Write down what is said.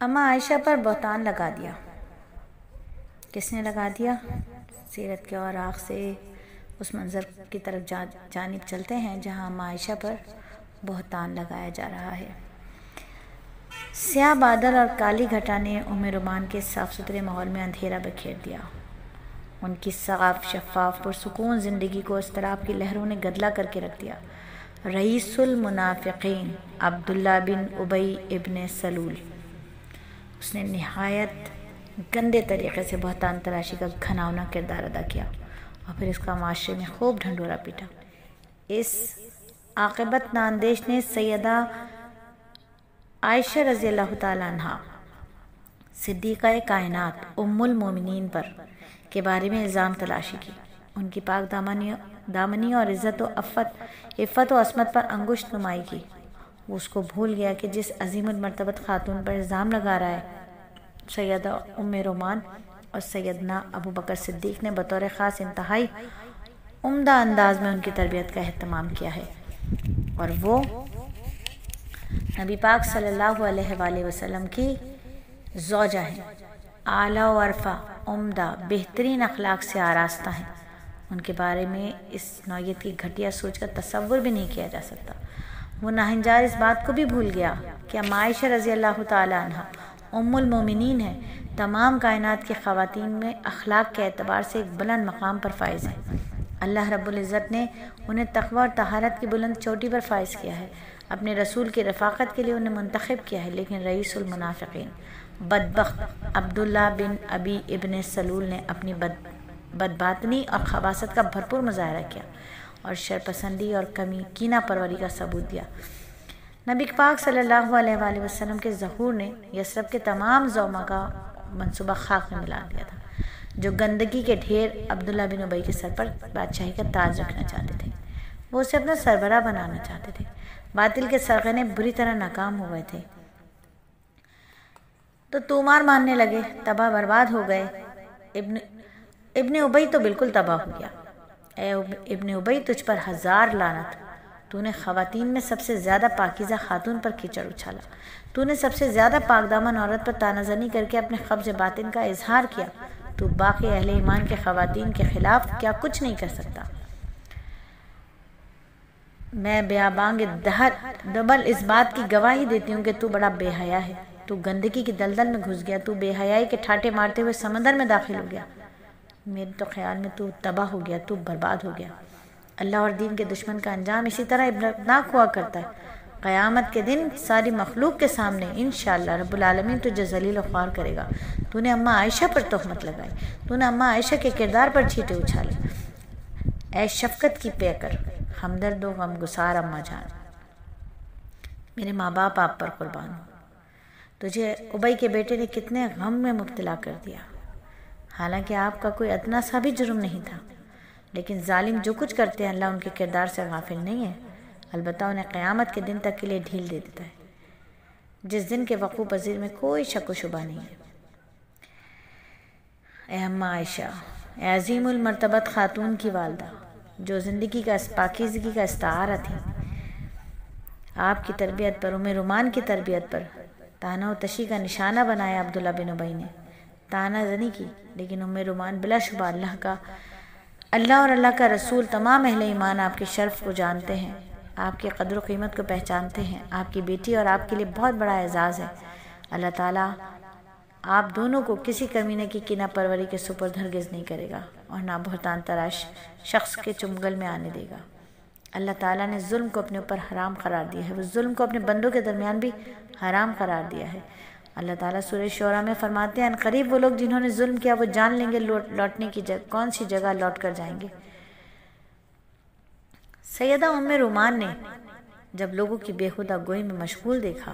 اما عائشہ پر بہتان لگا دیا۔ کس نے لگا دیا؟ سیرت کے اوراق سے اس منظر کی طرف جانب چلتے ہیں جہاں اما عائشہ پر بہتان لگایا جا رہا ہے۔ سیاہ بادل اور کالی گھٹا نے رومان کے صاف ستھرے ماحول میں اندھیرا بکھیر دیا۔ ان کی صاف شفاف پرسکون زندگی کو اضطراب کی لہروں نے گدلا کر کے رکھ دیا۔ رئیس المنافقین عبداللہ بن ابی ابن سلول، اس نے نہایت گندے طریقے سے بہتان تراشی کا گھناؤنا کردار ادا کیا اور پھر اس کا معاشرے میں خوب ڈھنڈورا پیٹا۔ اس عاقبت ناندیش نے سیدہ عائشہ رضی اللہ تعالیٰ عنہ صدیقہ کائنات ام المومنین پر کے بارے میں الزام تلاشی کی۔ ان کی پاک دامنی اور عزت و عصمت پر انگشت نمائی کی۔ وہ اس کو بھول گیا کہ جس عظیم المرتبت خاتون پر الزام لگا رہا ہے، سیدہ ام رومان اور سیدنا ابو بکر صدیق نے بطور خاص انتہائی عمدہ انداز میں ان کی تربیت کا اہتمام کیا ہے، اور وہ نبی پاک صلی اللہ علیہ وآلہ وسلم کی زوجہ ہیں، اعلیٰ و عرفہ، عمدہ، بہترین اخلاق سے آراستہ ہیں۔ ان کے بارے میں اس نوعیت کی گھٹیا سوچ کا تصور بھی نہیں کیا جا سکتا۔ وہ ناہنجار اس بات کو بھی بھول گیا کہ اما عائشہ رضی اللہ تعالیٰ عنہ ام المومنین ہیں، تمام کائنات کی خواتین میں اخلاق کے اعتبار سے ایک بلند مقام پر فائز ہیں۔ اللہ رب العزت نے انہیں تقوی اور طہارت کی بلند چوٹی پر فائز کیا ہے، اپنے رسول کی رفاقت کے لیے انہیں منتخب کیا ہے، لیکن رئیس المنافقین بدبخت عبداللہ بن ابی ابن سلول نے اپنی بدباطنی اور خباثت کا بھرپور مظاہرہ کیا اور شرپسندی اور کینہ پروری کا ثبوت دیا۔ نبی پاک صلی اللہ علیہ وآلہ وسلم کے ظہور نے یثرب کے تمام زوما کا منصوبہ خاک میں ملا دیا تھا، جو گندگی کے ڈھیر عبداللہ بن ابی کے سر پر بادشاہی کا تاج رکھنا چاہتے تھے۔ وہ اسے اپنا سربراہ بنانا چاہتے تھے۔ باطل کے سرغنے بری طرح ناکام ہو گئے تھے تو تومار ماننے لگے، تباہ برباد ہو گئے۔ ابن ابی تو بالکل تباہ ہو گیا۔ اے ابن ابی، تجھ پر ہزار لعنت! تو نے خواتین میں سب سے زیادہ پاکیزہ خاتون پر کیچڑ اچھالا۔ تو نے سب سے زیادہ پاک دامن عورت پر طعنہ زنی کر کے اپنے قبض باطن کا اظہار کیا۔ تو باقی اہل ایمان کے خواتین کے خلاف کیا کچھ نہیں کر سکتا۔ میں بیابانگ دہر ڈبل اس بات کی گواہی دیتی ہوں کہ تو بڑا بے حیا ہے۔ تو گندگی کی دلدل میں گھس گیا، تو بے حیائی کے ٹھاٹے مارتے ہوئے سمندر میں داخل ہو گیا۔ میرے تو خیال میں تو تباہ ہو گیا، تو برباد ہو گیا۔ اللہ اور دین کے دشمن کا انجام اسی طرح عبرتناک ہوا کرتا ہے۔ قیامت کے دن ساری مخلوق کے سامنے انشاءاللہ رب العالمین تجھے ذلیل و خوار کرے گا۔ تو نے اما عائشہ پر تہمت لگائی، تو نے اما عائشہ کے کردار پر چھینٹے اچھالے۔ اے شفقت کی پیکر، ہمدرد و غمگسار اما جان، میرے ماں باپ آپ پر قربان ہوں۔ تجھے ابی کے بیٹے نے کتنے غم میں مبتلا کر دیا، حالانکہ آپ کا کوئی ادنا سا بھی جرم نہیں تھا، لیکن ظالم جو کچھ کرتے ہیں اللہ ان کے کردار سے غافل نہیں ہے، البتہ انہیں قیامت کے دن تک کے لیے ڈھیل دے دیتا ہے، جس دن کے وقوع پذیر میں کوئی شک و شبہ نہیں ہے۔ اے اما عائشہ، اے عظیم المرتبت خاتون کی والدہ، جو زندگی کا پاکیزگی کا استعارہ تھی، آپ کی تربیت پر، رومان کی تربیت پر طعنہ و تشی کا نشانہ بنایا عبداللہ بن ابی نے۔ طعنہ زنی کی، لیکن رومان بلا شبہ اللہ اور اللہ کا رسول، تمام اہل ایمان آپ کے شرف کو جانتے ہیں، آپ کی قدر و قیمت کو پہچانتے ہیں۔ آپ کی بیٹی اور آپ کے لیے بہت بڑا اعزاز ہے۔ اللہ تعالیٰ آپ دونوں کو کسی کمینہ کی کینہ پروری کے سپرد ہرگز نہیں کرے گا اور نہ بہتان تراش شخص کے چنگل میں آنے دے گا۔ اللہ تعالیٰ نے ظلم کو اپنے اوپر حرام قرار دیا ہے، وہ ظلم کو اپنے بندوں کے درمیان بھی حرام قرار دیا ہے۔ اللہ تعالیٰ سورہ شعراء میں فرماتے ہیں، قریب وہ لوگ جنہوں نے ظلم کیا وہ جان لیں گے لوٹنے کی کون سی جگہ لوٹ کر جائیں گے۔ سیدہ ام رومان نے جب لوگوں کی بے خودہ گوئی میں مشغول دیکھا